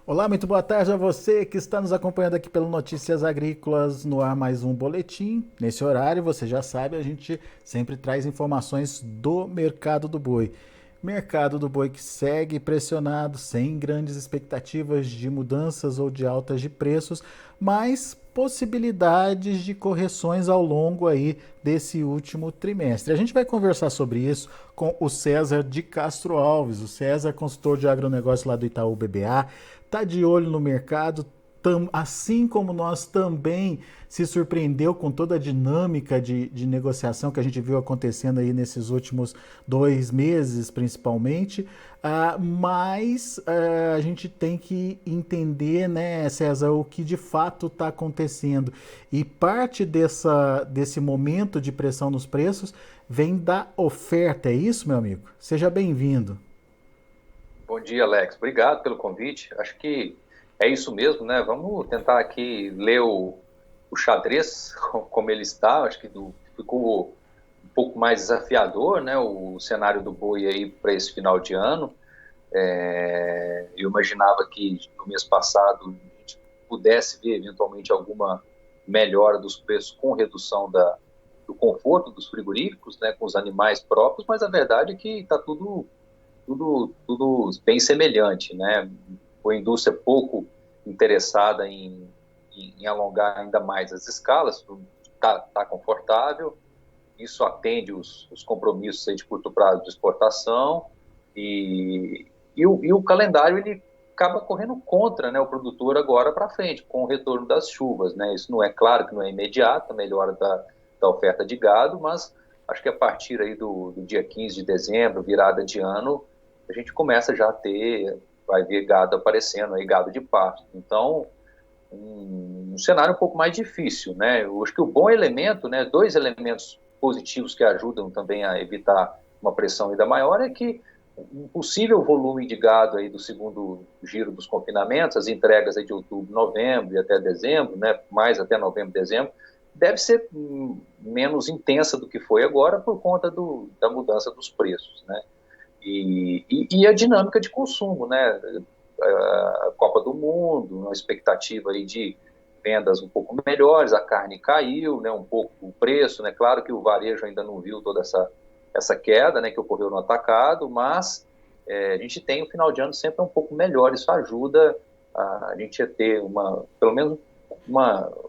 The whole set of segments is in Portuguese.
Olá, muito boa tarde a você que está nos acompanhando aqui pelo Notícias Agrícolas, no ar mais um boletim. Nesse horário, você já sabe, a gente sempre traz informações do mercado do boi. Mercado do boi que segue pressionado, sem grandes expectativas de mudanças ou de altas de preços, mas possibilidades de correções ao longo aí desse último trimestre. A gente vai conversar sobre isso com o César de Castro Alves, o César, consultor de agronegócio lá do Itaú BBA, tá de olho no mercado, assim como nós também se surpreendeu com toda a dinâmica de negociação que a gente viu acontecendo aí nesses últimos 2 meses, principalmente. Mas a gente tem que entender, né, César, o que de fato está acontecendo. E parte desse momento de pressão nos preços vem da oferta, é isso, meu amigo? Seja bem-vindo. Bom dia, Alex. Obrigado pelo convite. Acho que é isso mesmo, né? Vamos tentar aqui ler o xadrez como ele está. Acho que ficou um pouco mais desafiador, né? O cenário do boi aí para esse final de ano. Eu imaginava que no mês passado a gente pudesse ver eventualmente alguma melhora dos preços com redução do conforto dos frigoríficos, né? Com os animais próprios, mas a verdade é que está tudo bem semelhante, né? A indústria pouco interessada em alongar ainda mais as escalas, tá confortável, isso atende os compromissos aí de curto prazo de exportação e o calendário ele acaba correndo contra, né, o produtor agora para frente, com o retorno das chuvas, né? Isso não é claro que não é imediato, a melhora da oferta de gado, mas acho que a partir aí do dia 15 de dezembro, virada de ano, a gente começa já a ter, vai ver gado aparecendo aí, gado de pasto. Então, um cenário um pouco mais difícil, né? Eu acho que o bom elemento, né, dois elementos positivos que ajudam também a evitar uma pressão ainda maior é que um possível volume de gado aí do segundo giro dos confinamentos, as entregas aí de outubro, novembro e até dezembro, né, mais até novembro, dezembro, deve ser menos intensa do que foi agora por conta da mudança dos preços, né? E a dinâmica de consumo, né? A Copa do Mundo, uma expectativa aí de vendas um pouco melhores, a carne caiu, né, um pouco o preço, né, claro que o varejo ainda não viu toda essa queda, né, que ocorreu no atacado, mas a gente tem o final de ano sempre um pouco melhor, isso ajuda a gente a ter pelo menos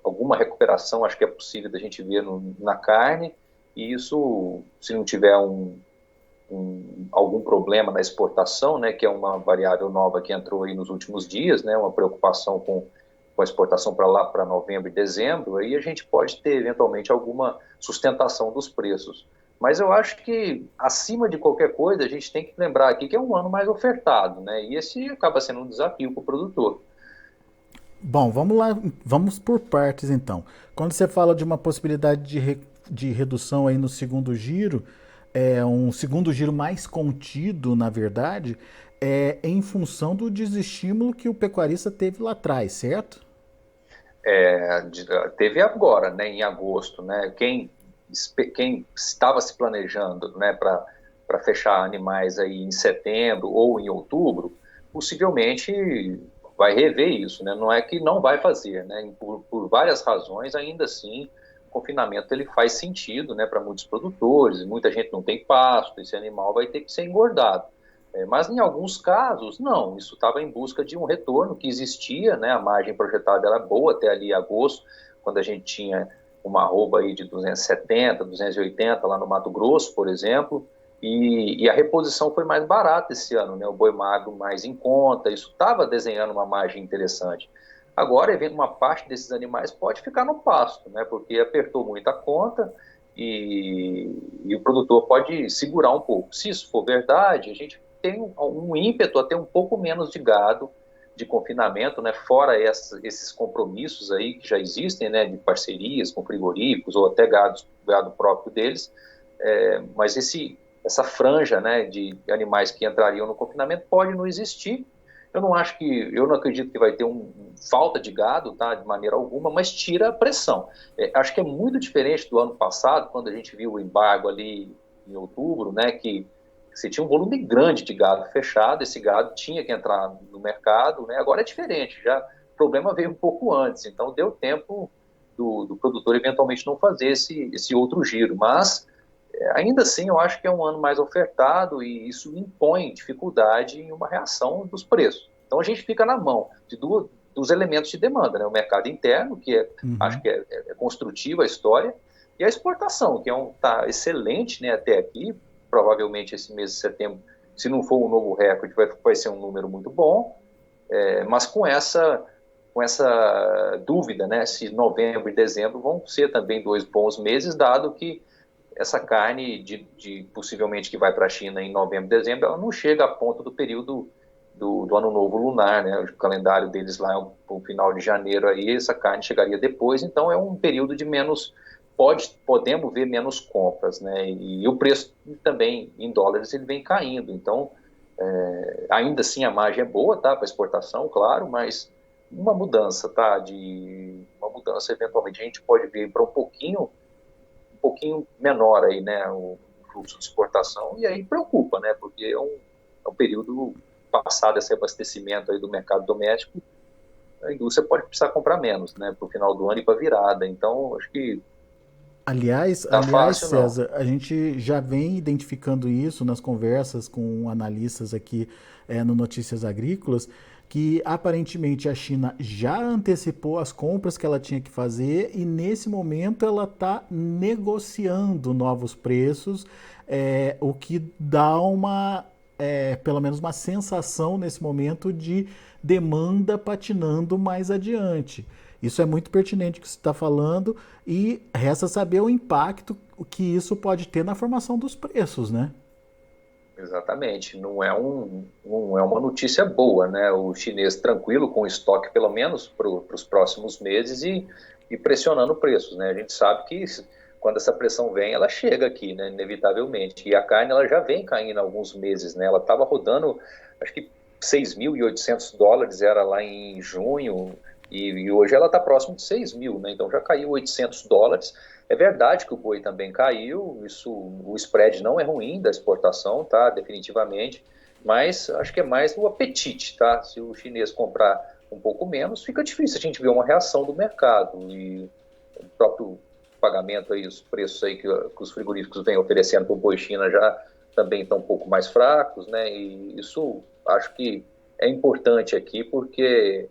alguma recuperação, acho que é possível da gente ver na carne, e isso, se não tiver algum problema na exportação, né, que é uma variável nova que entrou aí nos últimos dias, né, uma preocupação com a exportação para lá, para novembro e dezembro, aí a gente pode ter eventualmente alguma sustentação dos preços. Mas eu acho que, acima de qualquer coisa, a gente tem que lembrar aqui que é um ano mais ofertado, né, e esse acaba sendo um desafio para o produtor. Bom, vamos lá, vamos por partes então. Quando você fala de uma possibilidade de redução aí no segundo giro, um segundo giro mais contido, na verdade, em função do desestímulo que o pecuarista teve lá atrás, certo? Teve agora, né, em agosto, né, quem estava se planejando, né, para fechar animais aí em setembro ou em outubro, possivelmente vai rever isso, né, não é que não vai fazer, né, por várias razões, ainda assim, o confinamento ele faz sentido, né, para muitos produtores, muita gente não tem pasto, esse animal vai ter que ser engordado. Mas em alguns casos, não, isso estava em busca de um retorno que existia, né? A margem projetada era boa até ali agosto, quando a gente tinha uma arroba aí de 270, 280 lá no Mato Grosso, por exemplo, e a reposição foi mais barata esse ano, né? O boi magro mais em conta, isso estava desenhando uma margem interessante. Agora, uma parte desses animais pode ficar no pasto, né? Porque apertou muito a conta e o produtor pode segurar um pouco. Se isso for verdade, a gente tem um ímpeto a ter um pouco menos de gado de confinamento, né, fora esses compromissos aí que já existem, né, de parcerias com frigoríficos ou até gado próprio deles, mas essa franja, né, de animais que entrariam no confinamento pode não existir. Eu não acredito que vai ter falta de gado, tá, de maneira alguma, mas tira a pressão. Acho que é muito diferente do ano passado, quando a gente viu o embargo ali em outubro, né, que você tinha um volume grande de gado fechado, esse gado tinha que entrar no mercado, né? Agora é diferente, já o problema veio um pouco antes, então deu tempo do produtor eventualmente não fazer esse outro giro, mas ainda assim eu acho que é um ano mais ofertado e isso impõe dificuldade em uma reação dos preços. Então a gente fica na mão dos elementos de demanda, né? O mercado interno, que acho que é construtiva a história, e a exportação, que tá excelente, né, até aqui. Provavelmente esse mês de setembro, se não for um novo recorde, vai ser um número muito bom, mas com essa dúvida, né, se novembro e dezembro vão ser também 2 bons meses, dado que essa carne possivelmente que vai para a China em novembro e dezembro, ela não chega a ponto do período do ano novo lunar, né? O calendário deles lá é o final de janeiro, aí essa carne chegaria depois, então é um período de menos, podemos ver menos compras, né? E o preço também em dólares ele vem caindo, então ainda assim a margem é boa, tá, para exportação, claro, mas uma mudança, tá, uma mudança eventualmente a gente pode ver para um pouquinho menor aí, né, o fluxo de exportação, e aí preocupa, né, porque é um período passado esse abastecimento aí do mercado doméstico, a indústria pode precisar comprar menos, né, para o final do ano e para a virada. Então, acho que Aliás, tá fácil, não. César, a gente já vem identificando isso nas conversas com analistas aqui no Notícias Agrícolas, que aparentemente a China já antecipou as compras que ela tinha que fazer e nesse momento ela está negociando novos preços, o que dá pelo menos uma sensação nesse momento de demanda patinando mais adiante. Isso é muito pertinente o que você está falando e resta saber o impacto que isso pode ter na formação dos preços, né? Exatamente, não é uma notícia boa, né? O chinês tranquilo com o estoque pelo menos para os próximos meses e pressionando preços, né? A gente sabe que quando essa pressão vem, ela chega aqui, né? Inevitavelmente. E a carne ela já vem caindo há alguns meses, né? Ela estava rodando, acho que $6.800 era lá em junho e hoje ela está próximo de 6.000, né? Então já caiu $800. É verdade que o boi também caiu, o spread não é ruim da exportação, tá, definitivamente, mas acho que é mais o apetite, tá? Se o chinês comprar um pouco menos, fica difícil a gente ver uma reação do mercado e o próprio pagamento aí, os preços aí que os frigoríficos vêm oferecendo para o boi China já também estão um pouco mais fracos, né? E isso acho que é importante aqui porque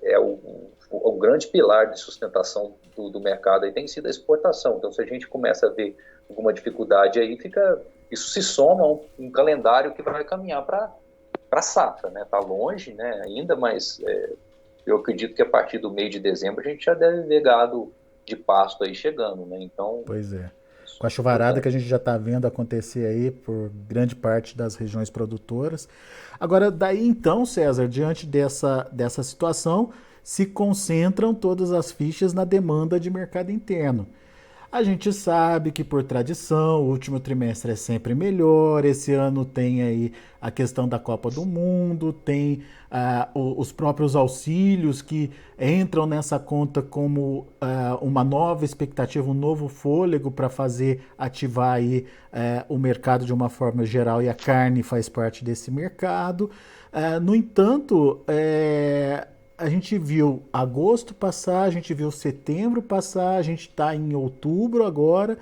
é o grande pilar de sustentação do mercado aí tem sido a exportação. Então, se a gente começa a ver alguma dificuldade aí, isso se soma a um calendário que vai caminhar para a safra, né? Está longe, né, ainda, mas eu acredito que a partir do mês de dezembro a gente já deve ver gado de pasto aí chegando, né? Então, pois é. Com a chuvarada que a gente já está vendo acontecer aí por grande parte das regiões produtoras. Agora, daí então, César, diante dessa situação, se concentram todas as fichas na demanda de mercado interno. A gente sabe que, por tradição, o último trimestre é sempre melhor. Esse ano tem aí a questão da Copa do Mundo, tem os próprios auxílios que entram nessa conta como uma nova expectativa, um novo fôlego para fazer ativar aí o mercado de uma forma geral, e a carne faz parte desse mercado. No entanto, a gente viu agosto passar, a gente viu setembro passar, a gente está em outubro agora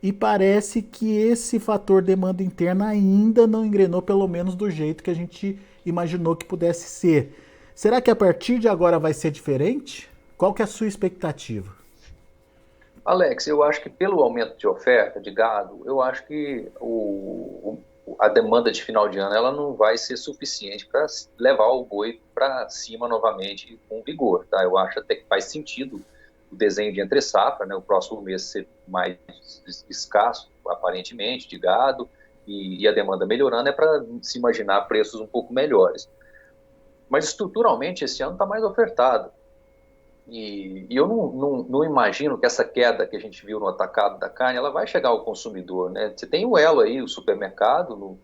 e parece que esse fator demanda interna ainda não engrenou, pelo menos do jeito que a gente imaginou que pudesse ser. Será que a partir de agora vai ser diferente? Qual que é a sua expectativa? Alex, eu acho que pelo aumento de oferta de gado, eu acho que a demanda de final de ano ela não vai ser suficiente para levar o boi para cima novamente com vigor, tá? Eu acho até que faz sentido o desenho de entre safra, né? O próximo mês ser mais escasso, aparentemente, de gado, e a demanda melhorando é para se imaginar preços um pouco melhores. Mas estruturalmente esse ano está mais ofertado. E eu não imagino que essa queda que a gente viu no atacado da carne, ela vai chegar ao consumidor, né? Você tem o elo aí, o supermercado,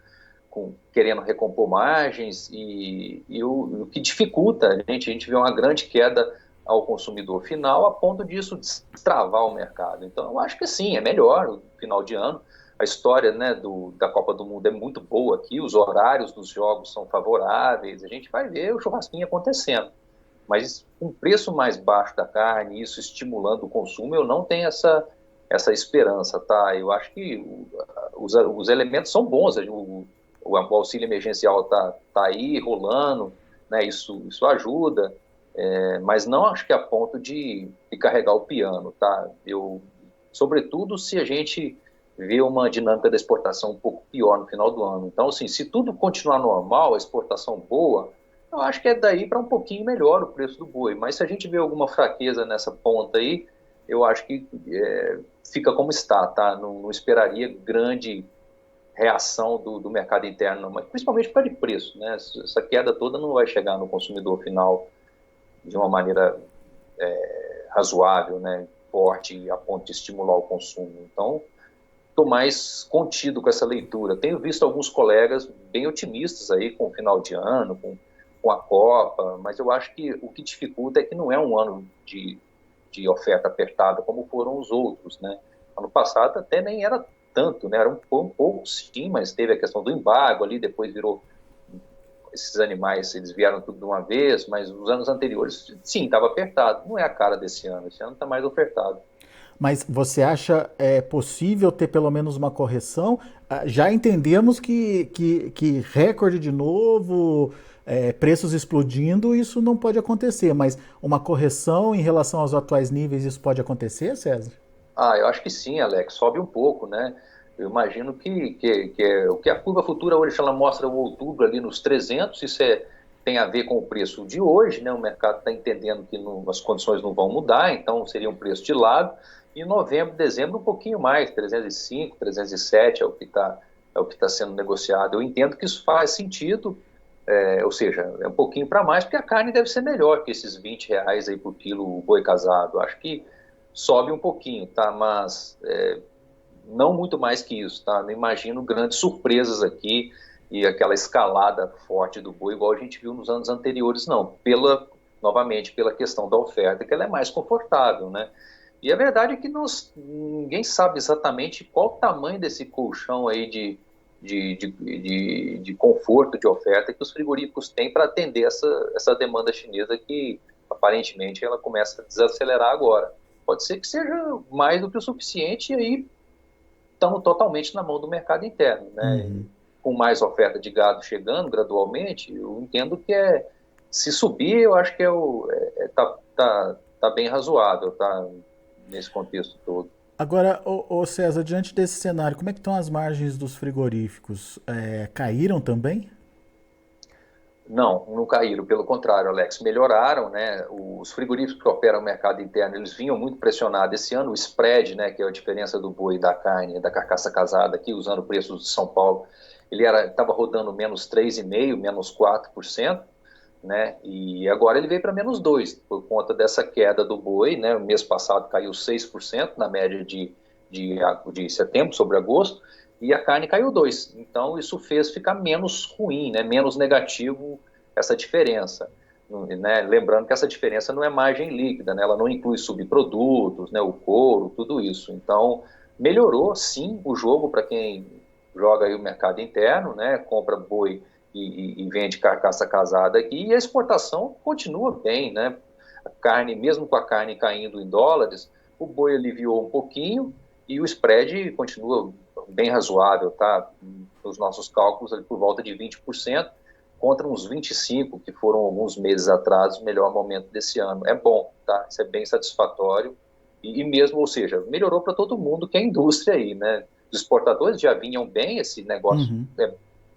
querendo recompor margens, e o que dificulta a gente vê uma grande queda ao consumidor final, a ponto disso destravar o mercado. Então, eu acho que sim, é melhor o final de ano, a história, né, da Copa do Mundo é muito boa aqui, os horários dos jogos são favoráveis, a gente vai ver o churrasquinho acontecendo. Mas com um preço mais baixo da carne, isso estimulando o consumo, eu não tenho essa esperança, tá? Eu acho que os elementos são bons, o auxílio emergencial tá aí rolando, né? Isso ajuda, mas não acho que a ponto de carregar o piano, tá? Sobretudo se a gente vê uma dinâmica da exportação um pouco pior no final do ano. Então, assim, se tudo continuar normal, a exportação boa, eu acho que é daí para um pouquinho melhor o preço do boi. Mas se a gente vê alguma fraqueza nessa ponta aí, eu acho que fica como está, tá? Não esperaria grande reação do mercado interno, não, mas principalmente por causa de preço, né? Essa queda toda não vai chegar no consumidor final de uma maneira razoável, né? Forte, a ponto de estimular o consumo. Então, estou mais contido com essa leitura. Tenho visto alguns colegas bem otimistas aí com o final de ano, com a Copa, mas eu acho que o que dificulta é que não é um ano de oferta apertada como foram os outros, né? Ano passado até nem era tanto, né? Era um pouco sim, mas teve a questão do embargo ali, depois virou esses animais, eles vieram tudo de uma vez, mas os anos anteriores, sim, estava apertado. Não é a cara desse ano, esse ano está mais ofertado. Mas você acha possível ter pelo menos uma correção? Já entendemos que recorde de novo, preços explodindo, isso não pode acontecer, mas uma correção em relação aos atuais níveis, isso pode acontecer, César? Eu acho que sim, Alex, sobe um pouco, né? Eu imagino o que a curva futura hoje ela mostra o outubro ali nos 300, isso tem a ver com o preço de hoje, né? O mercado está entendendo que as condições não vão mudar, então seria um preço de lado. E novembro, dezembro, um pouquinho mais, 305, 307 é o que tá sendo negociado. Eu entendo que isso faz sentido, ou seja, é um pouquinho para mais, porque a carne deve ser melhor que esses R$ 20 aí por quilo boi casado. Acho que sobe um pouquinho, tá? Mas não muito mais que isso, tá? Não imagino grandes surpresas aqui e aquela escalada forte do boi, igual a gente viu nos anos anteriores, não. Novamente, pela questão da oferta, que ela é mais confortável, né? E a verdade é que ninguém sabe exatamente qual o tamanho desse colchão aí de conforto, de oferta que os frigoríficos têm para atender essa demanda chinesa que, aparentemente, ela começa a desacelerar agora. Pode ser que seja mais do que o suficiente e aí estamos totalmente na mão do mercado interno, né? Uhum. Com mais oferta de gado chegando gradualmente, eu entendo que se subir, eu acho que tá bem razoável, tá? Nesse contexto todo. Agora, César, diante desse cenário, como é que estão as margens dos frigoríficos? Caíram também? Não caíram, pelo contrário, Alex, melhoraram, né? Os frigoríficos que operam no mercado interno, eles vinham muito pressionados esse ano, o spread, né, que é a diferença do boi da carne, da carcaça casada, aqui usando o preço de São Paulo, ele estava rodando menos 3,5%, menos 4%, né? E agora ele veio para menos 2%, por conta dessa queda do boi, né? O mês passado caiu 6% na média de setembro sobre agosto, e a carne caiu 2%. Então isso fez ficar menos ruim, né? Menos negativo essa diferença. Né? Lembrando que essa diferença não é margem líquida, né? Ela não inclui subprodutos, né? O couro, tudo isso. Então melhorou sim o jogo para quem joga aí o mercado interno, né? Compra boi e vende carcaça casada aqui, e a exportação continua bem, né? A carne, mesmo com a carne caindo em dólares, o boi aliviou um pouquinho e o spread continua bem razoável, tá? Nos nossos cálculos, ali por volta de 20%, contra uns 25% que foram alguns meses atrás, o melhor momento desse ano. É bom, tá? Isso é bem satisfatório e mesmo, ou seja, melhorou para todo mundo que é a indústria aí, né? Os exportadores já vinham bem, esse negócio Uhum.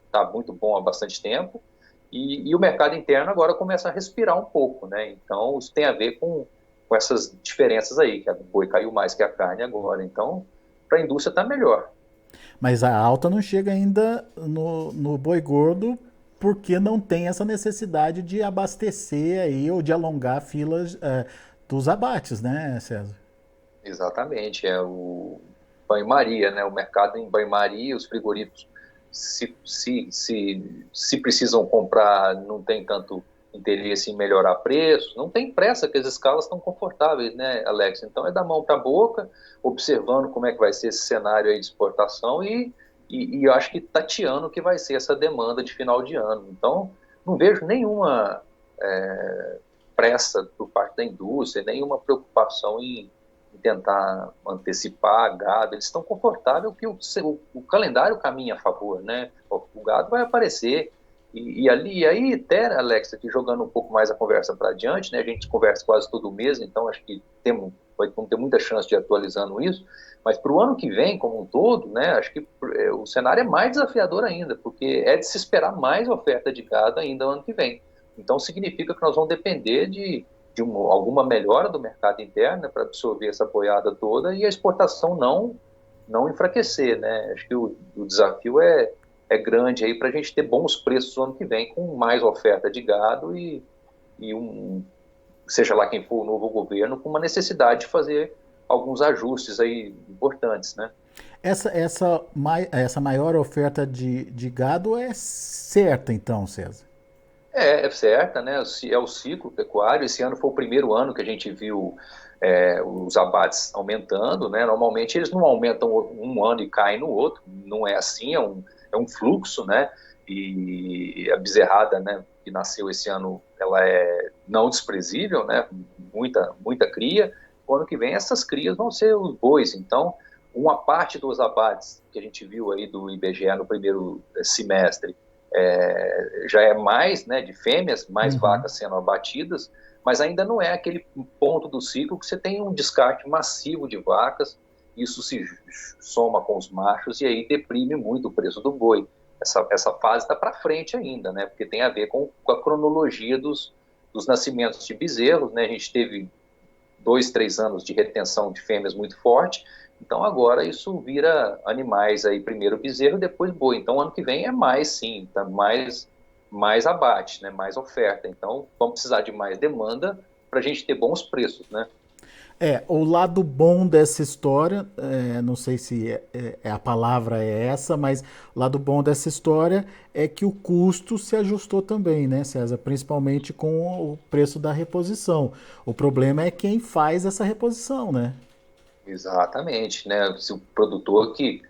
está muito bom há bastante tempo, e o mercado interno agora começa a respirar um pouco, né? Então, isso tem a ver com essas diferenças aí, que a boi caiu mais que a carne agora. Então, para a indústria está melhor. Mas a alta não chega ainda no boi gordo porque não tem essa necessidade de abastecer aí ou de alongar filas dos abates, né, César? Exatamente, é o banho-maria, né? O mercado em banho-maria, os frigoríficos, se precisam comprar, não tem tanto interesse em melhorar preços. Não tem pressa, que as escalas estão confortáveis, né, Alex? Então é da mão para a boca, observando como é que vai ser esse cenário aí de exportação e eu acho que tateando o que vai ser essa demanda de final de ano. Então, não vejo nenhuma pressa por parte da indústria, nenhuma preocupação em tentar antecipar gado. Eles estão confortáveis que o calendário caminha a favor, né? O gado vai aparecer. E aí, até, Alex, aqui jogando um pouco mais a conversa para adiante, né? A gente conversa quase todo mês, então acho que vamos ter muita chance de ir atualizando isso. Mas para o ano que vem, como um todo, né? Acho que o cenário é mais desafiador ainda, porque é de se esperar mais oferta de gado ainda no ano que vem. Então significa que nós vamos depender de alguma melhora do mercado interno, né, para absorver essa boiada toda e a exportação não enfraquecer, né? Acho que o desafio é grande aí para a gente ter bons preços no ano que vem, com mais oferta de gado e seja lá quem for o novo governo, com uma necessidade de fazer alguns ajustes aí importantes, né? Essa maior oferta de gado é certa, então, César? É certa, né? É o ciclo pecuário. Esse ano foi o primeiro ano que a gente viu os abates aumentando, né? Normalmente eles não aumentam um ano e caem no outro, não é assim, é um fluxo, né? E a bezerrada, né, que nasceu esse ano, ela é não desprezível, né? Muita cria. O ano que vem essas crias vão ser os bois. Então, uma parte dos abates que a gente viu aí do IBGE no primeiro semestre já é mais, né, de fêmeas, mais vacas sendo abatidas, mas ainda não é aquele ponto do ciclo que você tem um descarte massivo de vacas, isso se soma com os machos e aí deprime muito o preço do boi. Essa fase está para frente ainda, né, porque tem a ver com a cronologia dos nascimentos de bezerros, né, a gente teve 2, 3 anos de retenção de fêmeas muito forte, então agora isso vira animais aí, primeiro bezerro, depois boi. Então ano que vem é mais sim, tá mais abate, né? Mais oferta. Então vamos precisar de mais demanda para a gente ter bons preços, né? O lado bom dessa história, não sei se a palavra é essa, mas o lado bom dessa história é que o custo se ajustou também, né, César? Principalmente com o preço da reposição. O problema é quem faz essa reposição, né? Exatamente, né? Se o produtor que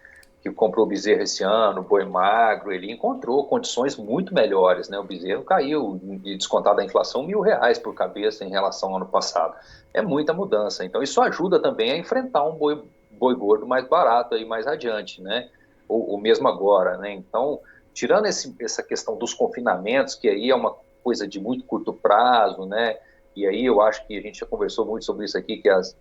comprou o bezerro esse ano, boi magro, ele encontrou condições muito melhores, né? O bezerro caiu, descontado da inflação, R$ 1.000 por cabeça em relação ao ano passado. É muita mudança. Então isso ajuda também a enfrentar um boi gordo mais barato aí mais adiante, né? Ou mesmo agora, né? Então, tirando essa questão dos confinamentos, que aí é uma coisa de muito curto prazo, né? E aí eu acho que a gente já conversou muito sobre isso aqui, que as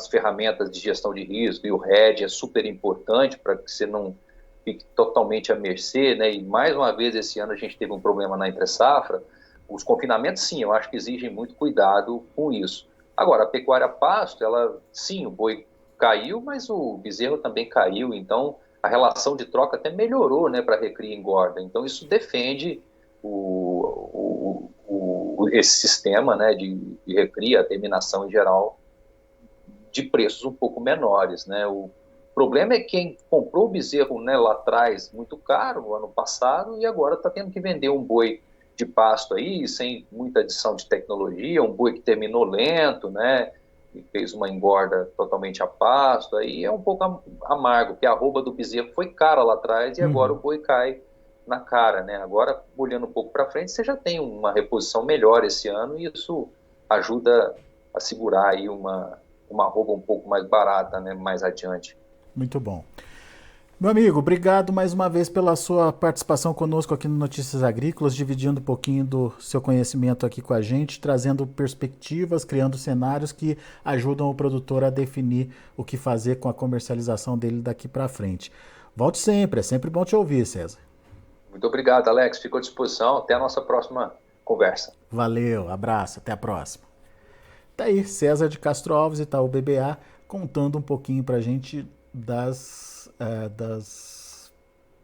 ferramentas de gestão de risco e o RED é super importante para que você não fique totalmente à mercê, né? E mais uma vez esse ano a gente teve um problema na entre-safra. Os confinamentos, sim, eu acho que exigem muito cuidado com isso. Agora, a pecuária pasto, sim, o boi caiu, mas o bezerro também caiu, então a relação de troca até melhorou, né, para recria e engorda. Então isso defende esse sistema, né, de recria, a terminação em geral, de preços um pouco menores, né? O problema é quem comprou o bezerro, né, lá atrás muito caro, no ano passado, e agora está tendo que vender um boi de pasto aí, sem muita adição de tecnologia, um boi que terminou lento, né, e fez uma engorda totalmente a pasto, aí é um pouco amargo, porque a arroba do bezerro foi cara lá atrás e agora o boi cai na cara, né? Agora, olhando um pouco para frente, você já tem uma reposição melhor esse ano e isso ajuda a segurar aí uma arroba um pouco mais barata, né, mais adiante. Muito bom. Meu amigo, obrigado mais uma vez pela sua participação conosco aqui no Notícias Agrícolas, dividindo um pouquinho do seu conhecimento aqui com a gente, trazendo perspectivas, criando cenários que ajudam o produtor a definir o que fazer com a comercialização dele daqui para frente. Volte sempre, é sempre bom te ouvir, César. Muito obrigado, Alex. Fico à disposição. Até a nossa próxima conversa. Valeu, abraço, até a próxima. Tá aí, César de Castro Alves, Itaú BBA, contando um pouquinho para a gente das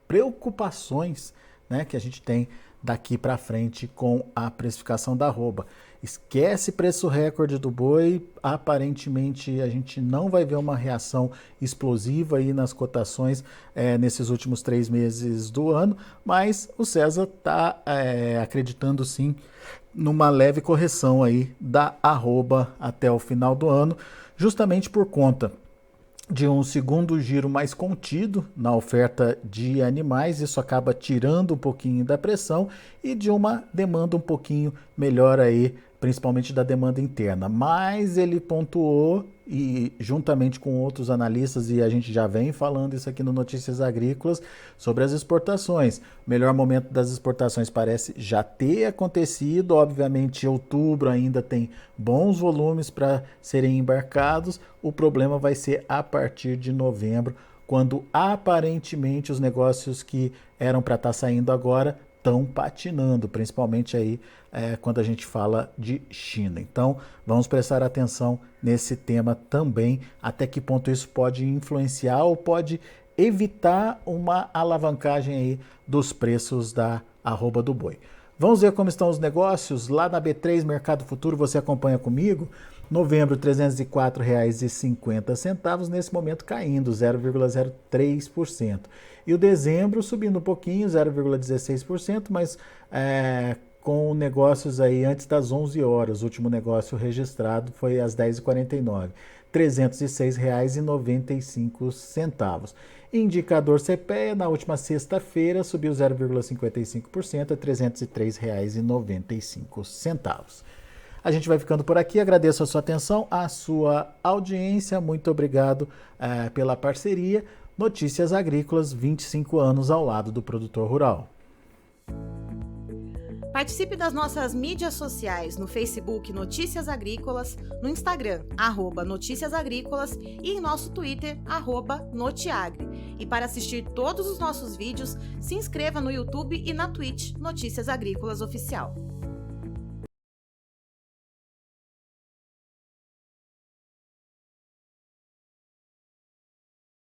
preocupações, né, que a gente tem daqui para frente com a precificação da arroba. esquece preço recorde do boi, aparentemente a gente não vai ver uma reação explosiva aí nas cotações nesses últimos 3 meses do ano, mas o César está acreditando sim numa leve correção aí da arroba até o final do ano, justamente por conta de um segundo giro mais contido na oferta de animais, isso acaba tirando um pouquinho da pressão e de uma demanda um pouquinho melhor aí, principalmente da demanda interna. Mas ele pontuou, e juntamente com outros analistas, e a gente já vem falando isso aqui no Notícias Agrícolas, sobre as exportações. O melhor momento das exportações parece já ter acontecido, obviamente outubro ainda tem bons volumes para serem embarcados, o problema vai ser a partir de novembro, quando aparentemente os negócios que eram para estar saindo agora estão patinando, principalmente aí quando a gente fala de China. Então, vamos prestar atenção nesse tema também, até que ponto isso pode influenciar ou pode evitar uma alavancagem aí dos preços da arroba do boi. Vamos ver como estão os negócios lá na B3 Mercado Futuro, você acompanha comigo? Novembro, R$ 304,50, nesse momento caindo 0,03%. E o dezembro subindo um pouquinho, 0,16%, mas com negócios aí antes das 11 horas. O último negócio registrado foi às 10h49, R$ 306,95. Indicador CPEA, na última sexta-feira, subiu 0,55% a R$ 303,95. A gente vai ficando por aqui, agradeço a sua atenção, a sua audiência, muito obrigado pela parceria. Notícias Agrícolas, 25 anos ao lado do produtor rural. Participe das nossas mídias sociais no Facebook Notícias Agrícolas, no Instagram, @Notícias Agrícolas e em nosso Twitter, @Notiagre. E para assistir todos os nossos vídeos, se inscreva no YouTube e na Twitch Notícias Agrícolas Oficial.